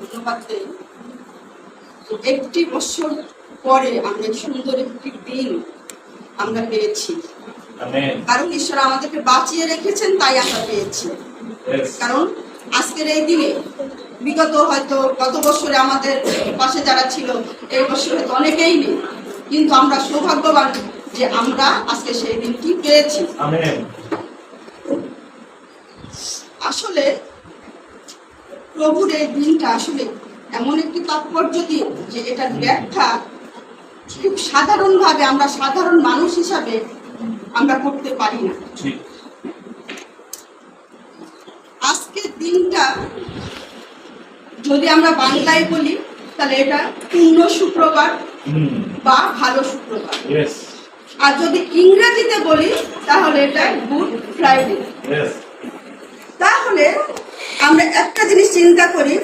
ধন্যবাদ দেই। একটি বছর পরে আমরা সুন্দর একটি দিন আমরা পেয়েছি, কারণ ঈশ্বর আমাদেরকে বাঁচিয়ে রেখেছেন, তাই আমরা পেয়েছি। কারণ আজকের এই দিনে বিগত হয়তো গত বছরে আমাদের পাশে যারা ছিল, এই বছর হয়তো অনেকেই নেই, কিন্তু আমরা সৌভাগ্যবান যে আমরা আজকে সেই দিনটি পেয়েছি। আসলে প্রভুর এই দিনটা আসলে এমন একটি তাৎপর্য দিন যে এটার ব্যাখ্যা খুব সাধারণভাবে আমরা সাধারণ মানুষ হিসাবে আমরা করতে পারি না। আজকের দিনটা যদি আমরা বাংলায় বলি তাহলে এটা পূর্ণ শুক্রবার বা ভালো শুক্রবার, আর যদি ইংরেজিতে বলি তাহলে এটা গুড ফ্রাইডে। তাহলে আমরা একটা জিনিস চিন্তা করি